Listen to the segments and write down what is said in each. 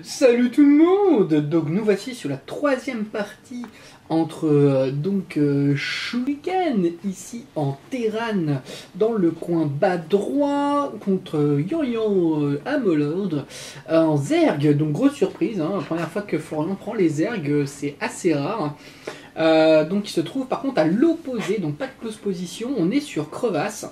Salut tout le monde! Donc nous voici sur la troisième partie entre Shuriken ici en Terran dans le coin bas droit contre Yo-Yo Amolord en Zerg. Donc grosse surprise, hein, la première fois que Florian prend les Zerg, c'est assez rare. Donc il se trouve par contre à l'opposé, donc pas de close position, on est sur Crevasse.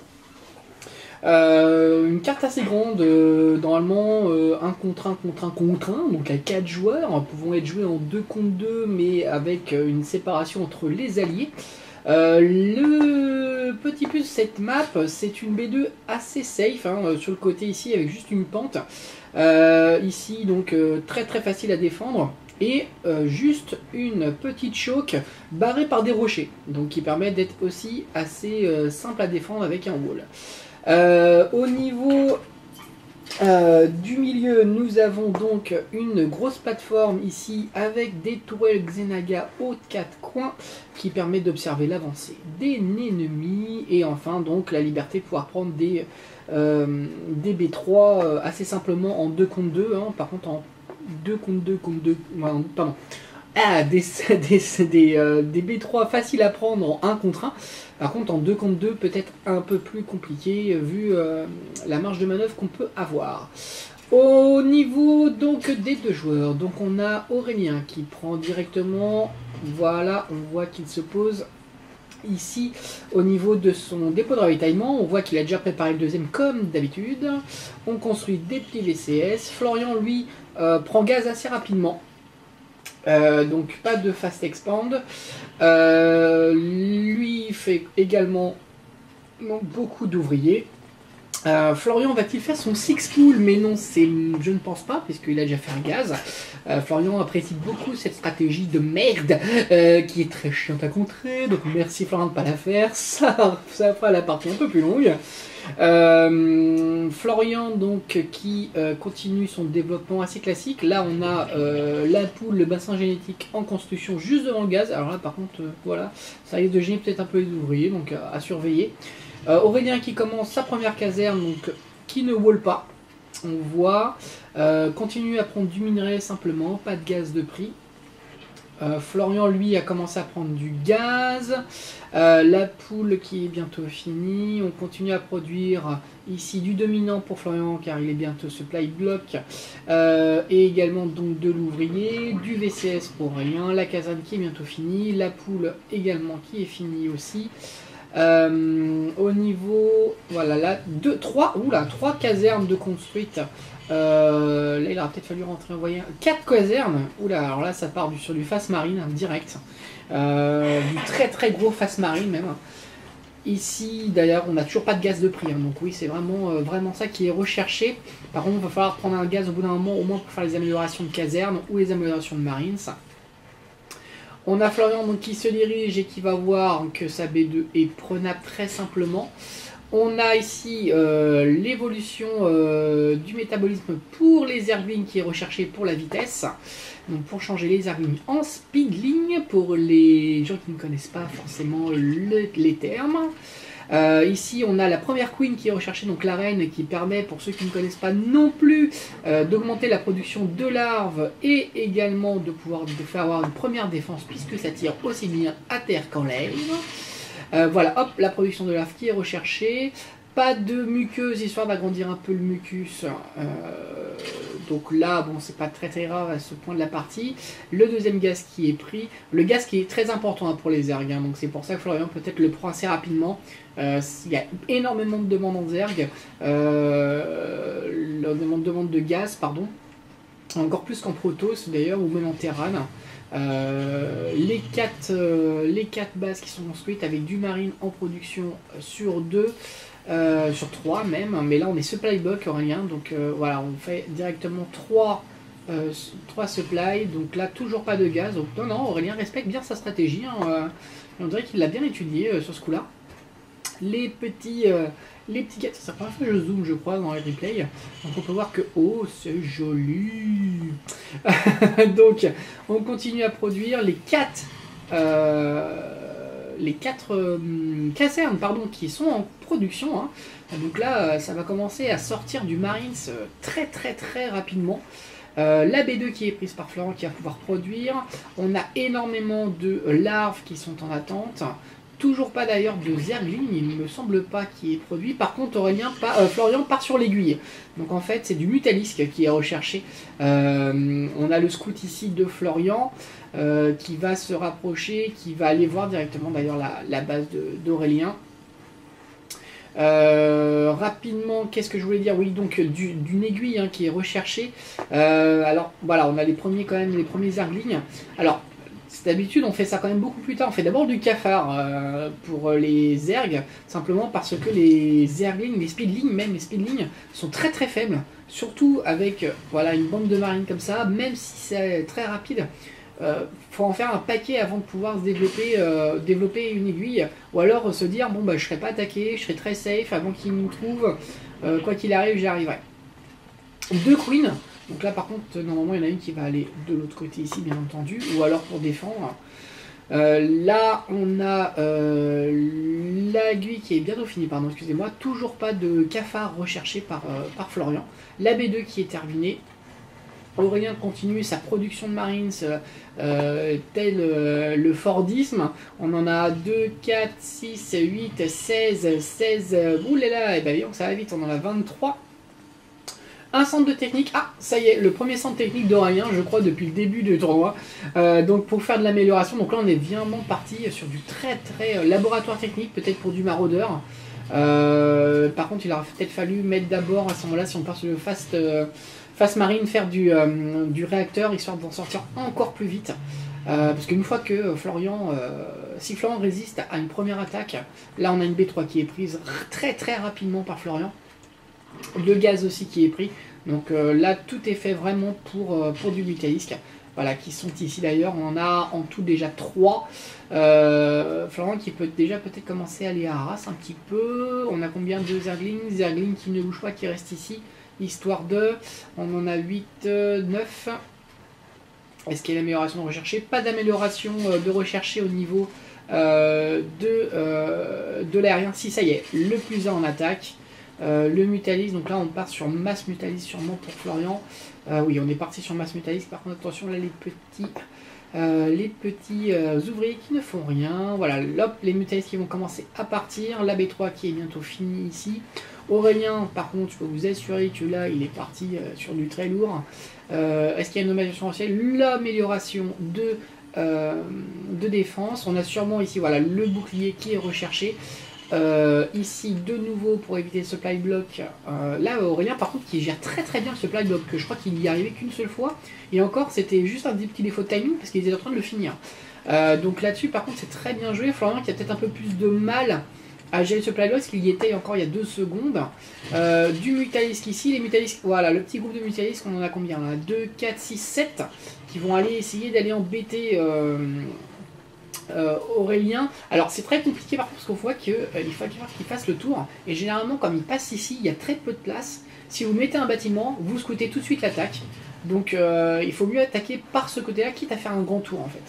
Une carte assez grande, normalement 1 contre 1 contre 1 contre 1, donc à 4 joueurs, pouvant être joués en 2 contre 2, mais avec une séparation entre les alliés. Le petit plus de cette map, c'est une B2 assez safe, hein, sur le côté ici avec juste une pente. Ici donc très très facile à défendre. Et juste une petite choke barrée par des rochers, donc qui permet d'être aussi assez simple à défendre avec un wall. Au niveau du milieu, nous avons donc une grosse plateforme ici avec des tourelles Xenaga aux 4 coins qui permet d'observer l'avancée des ennemis et enfin donc la liberté de pouvoir prendre des B3 assez simplement en 2 contre 2, hein, par contre en 2 contre 2 contre 2, pardon. Des B3 faciles à prendre en 1 contre 1. Par contre, en 2 contre 2, peut-être un peu plus compliqué vu la marge de manœuvre qu'on peut avoir. Au niveau donc des deux joueurs, donc on a Aurélien qui prend directement, voilà, on voit qu'il se pose ici au niveau de son dépôt de ravitaillement. On voit qu'il a déjà préparé le deuxième comme d'habitude. On construit des petits VCS. Florian, lui, prend gaz assez rapidement. Donc pas de fast expand. Lui fait également beaucoup d'ouvriers. Florian va-t-il faire son six pool? Mais non, je ne pense pas, puisqu'il a déjà fait un gaz. Florian apprécie beaucoup cette stratégie de merde qui est très chiante à contrer. Donc merci Florian de ne pas la faire. Ça fera la partie un peu plus longue. Florian donc qui continue son développement assez classique. Là on a la poule, le bassin génétique en construction juste devant le gaz. Alors là par contre voilà, ça risque de gêner peut-être un peu les ouvriers, donc à surveiller. Aurélien qui commence sa première caserne, donc qui ne wall pas. On voit continue à prendre du minerai simplement, pas de gaz de prix. Florian lui a commencé à prendre du gaz. La poule qui est bientôt finie. On continue à produire ici du dominant pour Florian car il est bientôt supply block. Et également donc de l'ouvrier, du VCS pour Aurélien, la caserne qui est bientôt finie, la poule également qui est finie aussi. Au niveau, voilà, là, 3 casernes de construites. Là, il aurait peut-être fallu rentrer envoyer 4 casernes. Oula, alors là, ça part sur du face marine direct. Du très très gros face marine même. Ici, d'ailleurs, on n'a toujours pas de gaz de prix. Hein, donc oui, c'est vraiment ça qui est recherché. Par contre, il va falloir prendre un gaz au bout d'un moment, au moins pour faire les améliorations de casernes ou les améliorations de marines. On a Florian donc, qui se dirige et qui va voir que sa B2 est prenable très simplement. On a ici l'évolution du métabolisme pour les Zerglings qui est recherché pour la vitesse. Donc pour changer les Zerglings en speedling, pour les gens qui ne connaissent pas forcément les termes. Ici on a la première queen qui est recherchée, donc la reine, qui permet pour ceux qui ne connaissent pas non plus d'augmenter la production de larves et également de pouvoir faire avoir une première défense puisque ça tire aussi bien à terre qu'en l'air. Voilà, hop, la production de larves qui est recherchée. Pas de muqueuse, histoire d'agrandir un peu le mucus. Donc là, bon, c'est pas très très grave à ce point de la partie. Le deuxième gaz qui est pris. Le gaz qui est très important pour les Zerg. Hein, donc c'est pour ça que Florian peut-être le prend assez rapidement. Il y a énormément de demandes en Zerg. Énormément de demandes de gaz, pardon. Encore plus qu'en Protoss d'ailleurs, ou même en Terran. Les 4 bases qui sont construites avec du marine en production sur 2. Sur 3 même, mais là on est supply block Aurélien, donc voilà, on fait directement 3 supply, donc là toujours pas de gaz, donc non, Aurélien respecte bien sa stratégie, hein, on dirait qu'il l'a bien étudié sur ce coup là. Les petits gaz, c'est la première fois que je zoome je crois dans les replays, donc on peut voir que, oh c'est joli. Donc on continue à produire les 4 casernes qui sont en production. Hein. Donc là, ça va commencer à sortir du Marines très très très rapidement. La B2 qui est prise par Florent qui va pouvoir produire. On a énormément de larves qui sont en attente. Toujours pas d'ailleurs de Zergling, il ne me semble pas qui est produit. Par contre, Florian part sur l'aiguille. Donc en fait, c'est du Mutalisque qui est recherché. On a le scout ici de Florian qui va se rapprocher, qui va aller voir directement d'ailleurs la base d'Aurélien. Rapidement, qu'est-ce que je voulais dire? Oui, donc d'une aiguille qui est recherchée. Alors voilà, on a les premiers Zerglings. Alors, d'habitude, on fait ça quand même beaucoup plus tard. On fait d'abord du cafard pour les Zergs, simplement parce que les Zerglings, les Speedlings, même les Speedlings, sont très très faibles. Surtout avec voilà, une bande de marines comme ça, même si c'est très rapide. Faut en faire un paquet avant de pouvoir se développer une aiguille, ou alors se dire bon bah je serai pas attaqué, je serai très safe avant qu'il nous trouve, quoi qu'il arrive j'y arriverai. Deux queens, donc là par contre normalement il y en a une qui va aller de l'autre côté ici bien entendu, ou alors pour défendre. Là on a l'aiguille qui est bientôt finie, pardon excusez-moi, toujours pas de cafard recherché par Florian, la B2 qui est terminée. Aurélien continue sa production de Marines tel le Fordisme. On en a 2, 4, 6, 8, 16, oulala, et ben ça va vite, on en a 23. Un centre de technique, ah ça y est, le premier centre technique d'Aurélien, je crois, depuis le début du tournoi. Donc pour faire de l'amélioration, donc là on est vraiment parti sur du très laboratoire technique, peut-être pour du maraudeur. Par contre il aurait peut-être fallu mettre d'abord à ce moment-là, si on part sur le Fast Marine, faire du réacteur, histoire d'en sortir encore plus vite. Parce qu'une fois que si Florian résiste à une première attaque, là on a une B3 qui est prise très rapidement par Florian. Le gaz aussi qui est pris. Donc là tout est fait vraiment pour du Mutalisque. Voilà, qui sont ici d'ailleurs. On en a en tout déjà 3. Florian qui peut déjà peut-être commencer à aller à Arras un petit peu. On a combien de Zerglings? Zerglings qui ne bouge pas, qui reste ici. Histoire de, on en a 8, 9. Est-ce qu'il y a l'amélioration de rechercher? Pas d'amélioration de rechercher au niveau de l'aérien. Si, ça y est, le plus 1 en attaque. Le Mutalis, donc là on part sur masse Mutalis sûrement pour Florian. Oui, on est parti sur masse Mutalis. Par contre, attention là, les petits ouvriers qui ne font rien. Voilà, hop, les Mutalis qui vont commencer à partir. La B3 qui est bientôt finie ici. Aurélien, par contre, je peux vous assurer que là, il est parti sur du très lourd. Est-ce qu'il y a une amélioration essentielle? L'amélioration de défense. On a sûrement ici voilà, le bouclier qui est recherché. Ici, de nouveau, pour éviter le supply block. Là, Aurélien, par contre, qui gère très bien le supply block. Que je crois qu'il n'y arrivait qu'une seule fois. Et encore, c'était juste un petit défaut de timing parce qu'il était en train de le finir. Donc là-dessus, par contre, c'est très bien joué. Florian qui a peut-être un peu plus de mal à gérer ce supply block, parce qu'il y était encore il y a 2 secondes. Du Mutalisque ici, les Mutalisques, voilà, le petit groupe de Mutalisques, on en a combien là? 2, 4, 6, 7 qui vont aller essayer d'aller embêter Aurélien. Alors c'est très compliqué par contre, parce qu'on voit qu'il faut qu'il fasse le tour, et généralement comme il passe ici, il y a très peu de place. Si vous mettez un bâtiment, vous scoutez tout de suite l'attaque. Donc il faut mieux attaquer par ce côté-là, quitte à faire un grand tour en fait.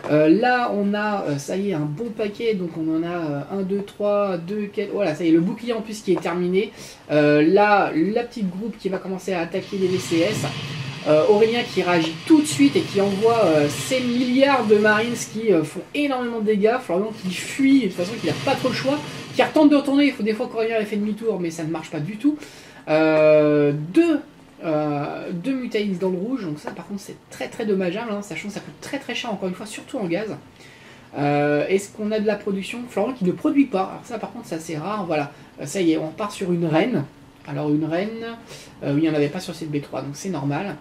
Là on a, ça y est, un bon paquet, donc on en a 1, 2, 3, 2, 4, voilà, ça y est, le bouclier en plus qui est terminé. Là, la petite groupe qui va commencer à attaquer les VCS. Aurélien qui réagit tout de suite et qui envoie ces milliards de Marines qui font énormément de dégâts. Florian qui fuit, de toute façon qu'il n'a pas trop le choix, qui retente de retourner. Il faut des fois qu'Aurélien ait fait demi-tour, mais ça ne marche pas du tout. Deux Mutalis dans le rouge, donc ça par contre c'est très dommageable, hein, sachant que ça coûte très cher encore une fois, surtout en gaz. Est-ce qu'on a de la production? Florian qui ne produit pas, alors ça par contre c'est assez rare, voilà, ça y est, on part sur une reine. Alors une reine, oui il n'y en avait pas sur cette B3, donc c'est normal.